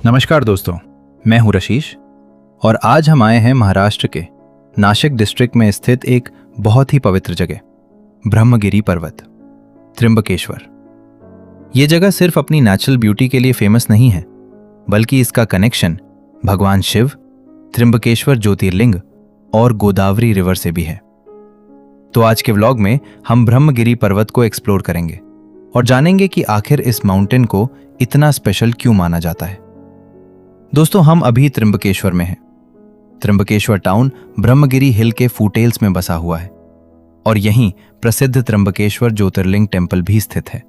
नमस्कार दोस्तों, मैं हूं रशीश और आज हम आए हैं महाराष्ट्र के नाशिक डिस्ट्रिक्ट में स्थित एक बहुत ही पवित्र जगह ब्रह्मगिरी पर्वत त्र्यंबकेश्वर। ये जगह सिर्फ अपनी नेचुरल ब्यूटी के लिए फेमस नहीं है, बल्कि इसका कनेक्शन भगवान शिव, त्र्यंबकेश्वर ज्योतिर्लिंग और गोदावरी रिवर से भी है। तो आज के व्लॉग में हम ब्रह्मगिरी पर्वत को एक्सप्लोर करेंगे और जानेंगे कि आखिर इस माउंटेन को इतना स्पेशल क्यों माना जाता है। दोस्तों, हम अभी त्र्यंबकेश्वर में हैं। त्र्यंबकेश्वर टाउन ब्रह्मगिरी हिल के फुटेल्स में बसा हुआ है और यहीं प्रसिद्ध त्र्यंबकेश्वर ज्योतिर्लिंग टेम्पल भी स्थित है।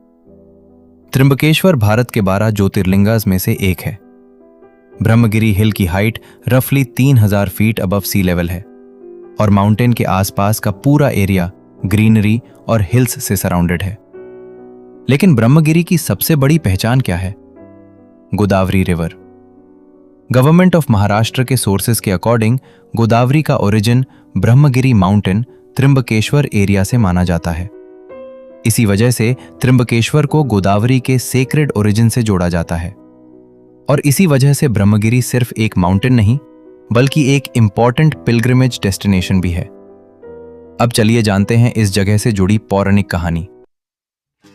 त्र्यंबकेश्वर भारत के 12 ज्योतिर्लिंगास में से एक है। ब्रह्मगिरी हिल की हाइट रफली 3000 फीट अबव सी लेवल है और माउंटेन के आसपास का पूरा एरिया ग्रीनरी और हिल्स से सराउंडेड है। लेकिन ब्रह्मगिरी की सबसे बड़ी पहचान क्या है? Godavari river. Government of Maharashtra के सोर्सेस के अकॉर्डिंग गोदावरी का origin Brahmagiri mountain Trimbakeshwar area से माना जाता है। इसी वजह से त्र्यंबकेश्वर को गोदावरी के सेक्रेड ओरिजिन से जोड़ा जाता है और इसी वजह से ब्रह्मगिरी सिर्फ एक माउंटेन नहीं, बल्कि एक इंपॉर्टेंट पिलग्रिमेज डेस्टिनेशन भी है। अब चलिए जानते हैं इस जगह से जुड़ी पौराणिक कहानी।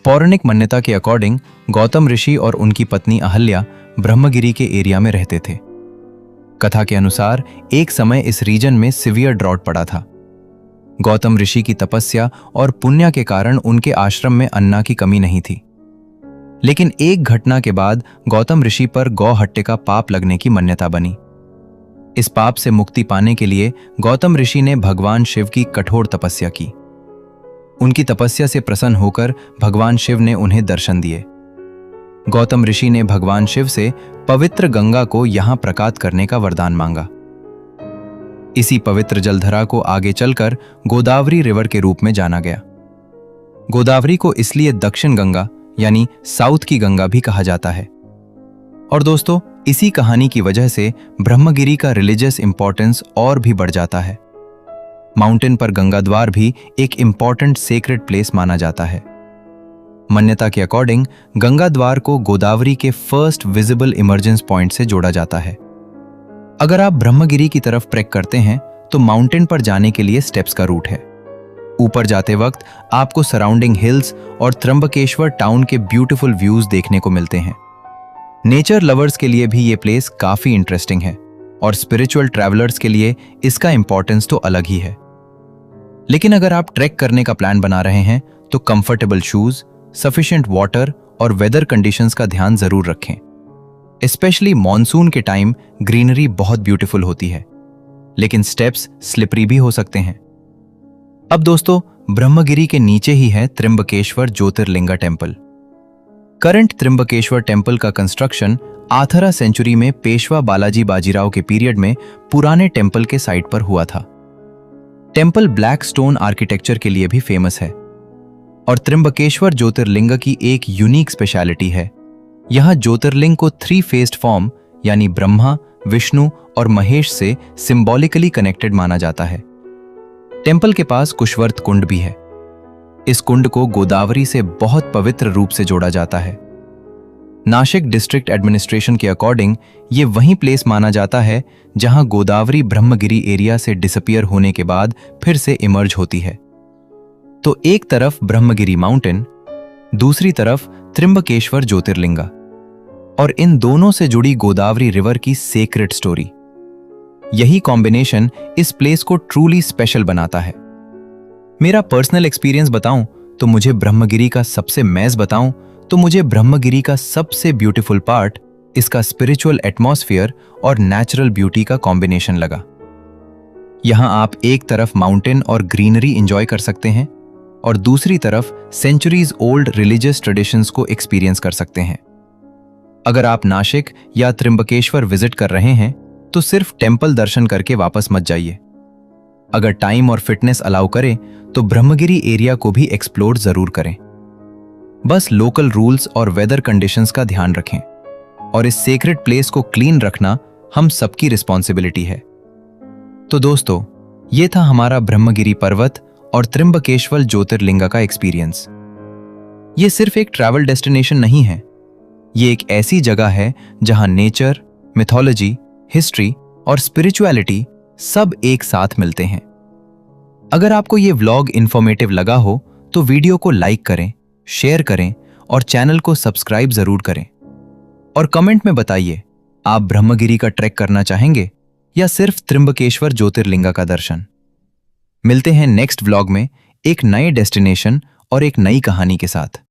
पौराणिक मान्यता के अकॉर्डिंग गौतम ऋषि और उनकी पत्नी अहल्या ब्रह्मगिरी के एरिया में रहते थे। कथा के अनुसार एक समय इस रीजन में सिवियर ड्रॉट पड़ा था। गौतम ऋषि की तपस्या और पुण्य के कारण उनके आश्रम में अन्ना की कमी नहीं थी। लेकिन एक घटना के बाद गौतम ऋषि पर गौ हत्या का पाप लगने की मान्यता बनी। इस पाप से मुक्ति पाने के लिए गौतम ऋषि ने भगवान शिव की कठोर तपस्या की। उनकी तपस्या से प्रसन्न होकर भगवान शिव ने उन्हें दर्शन दिए। गौतम ऋषि ने भगवान शिव से पवित्र गंगा को यहां प्रकाट करने का वरदान मांगा। इसी पवित्र जलधरा को आगे चलकर गोदावरी रिवर के रूप में जाना गया। गोदावरी को इसलिए दक्षिण गंगा यानी साउथ की गंगा भी कहा जाता है। और दोस्तों, इसी कहानी की वजह से ब्रह्मगिरी का रिलीजियस इंपॉर्टेंस और भी बढ़ जाता है। माउंटेन पर गंगा द्वार भी एक इंपॉर्टेंट सेक्रेड प्लेस माना जाता है। मान्यता के अकॉर्डिंग गंगा द्वार को गोदावरी के फर्स्ट विजिबल इमर्जेंस पॉइंट से जोड़ा जाता है। अगर आप ब्रह्मगिरी की तरफ ट्रैक करते हैं तो माउंटेन पर जाने के लिए स्टेप्स का रूट है। ऊपर जाते वक्त आपको सराउंडिंग हिल्स और त्र्यंबकेश्वर टाउन के ब्यूटीफुल व्यूज देखने को मिलते हैं। नेचर लवर्स के लिए भी ये प्लेस काफी इंटरेस्टिंग है और स्पिरिचुअल ट्रैवलर्स के लिए इसका इंपॉर्टेंस तो अलग ही है। लेकिन अगर आप ट्रैक करने का प्लान बना रहे हैं तो कंफर्टेबल शूज, सफिशिएंट वाटर और वेदर कंडीशंस का ध्यान जरूर रखें। स्पेशली मॉनसून के टाइम ग्रीनरी बहुत ब्यूटीफुल होती है, लेकिन स्टेप्स स्लिपरी भी हो सकते हैं। अब दोस्तों, ब्रह्मगिरी के नीचे ही है Trimbakeshwar jyotirlinga temple. Current Trimbakeshwar temple का कंस्ट्रक्शन 8वीं सेंचुरी में पेशवा बालाजी बाजीराव के पीरियड में पुराने टेम्पल के साइट पर हुआ था। टेम्पल ब्लैक स्टोन आर्किटेक्चर के लिए भी फेमस है और त्र्यंबकेश्वर ज्योतिर्लिंग की एक यूनिक स्पेशलिटी है। यहां ज्योतिर्लिंग को 3 फेस्ड फॉर्म यानी ब्रह्मा, विष्णु और महेश से सिंबॉलिकली कनेक्टेड माना जाता है। टेम्पल के पास कुशवर्त कुंड भी है। इस कुंड को गोदावरी से बहुत पवित्र रूप से जोड़ा जाता है। नाशिक डिस्ट्रिक्ट एडमिनिस्ट्रेशन के अकॉर्डिंग ये वही प्लेस माना जाता है जहां गोदावरी ब्रह्मगिरी एरिया से डिसअपियर होने के बाद फिर से इमर्ज होती है। तो एक तरफ ब्रह्मगिरी माउंटेन, दूसरी तरफ त्र्यंबकेश्वर ज्योतिर्लिंगा और इन दोनों से जुड़ी गोदावरी रिवर की सेक्रेड स्टोरी। यही कॉम्बिनेशन इस प्लेस को ट्रूली स्पेशल बनाता है। मेरा पर्सनल एक्सपीरियंस बताऊं तो मुझे ब्रह्मगिरी का सबसे ब्यूटीफुल पार्ट इसका स्पिरिचुअल एटमॉस्फेयर और नेचुरल ब्यूटी का कॉम्बिनेशन लगा। यहां आप एक तरफ माउंटेन और ग्रीनरी एंजॉय कर सकते हैं और दूसरी तरफ सेंचुरीज ओल्ड रिलीजियस ट्रेडिशंस को एक्सपीरियंस कर सकते हैं। अगर आप नाशिक या त्र्यंबकेश्वर विजिट कर रहे हैं तो सिर्फ टेम्पल दर्शन करके वापस मत जाइए। अगर टाइम और फिटनेस अलाउ करे तो ब्रह्मगिरी एरिया को भी एक्सप्लोर जरूर करें। बस लोकल रूल्स और वेदर कंडीशंस का ध्यान रखें और इस सेक्रेड प्लेस को क्लीन रखना हम सबकी रिस्पॉन्सिबिलिटी है। तो दोस्तों, ये था हमारा ब्रह्मगिरी पर्वत और त्र्यंबकेश्वर ज्योतिर्लिंगा का एक्सपीरियंस। ये सिर्फ एक ट्रैवल डेस्टिनेशन नहीं है, ये एक ऐसी जगह है जहां नेचर, मिथोलॉजी, हिस्ट्री और स्पिरिचुअलिटी सब एक साथ मिलते हैं। अगर आपको ये व्लॉग इंफॉर्मेटिव लगा हो तो वीडियो को लाइक करें, शेयर करें और चैनल को सब्सक्राइब जरूर करें। और कमेंट में बताइए, आप ब्रह्मगिरी का ट्रैक करना चाहेंगे या सिर्फ त्र्यंबकेश्वर ज्योतिर्लिंगा का दर्शन। मिलते हैं नेक्स्ट व्लॉग में एक नए डेस्टिनेशन और एक नई कहानी के साथ।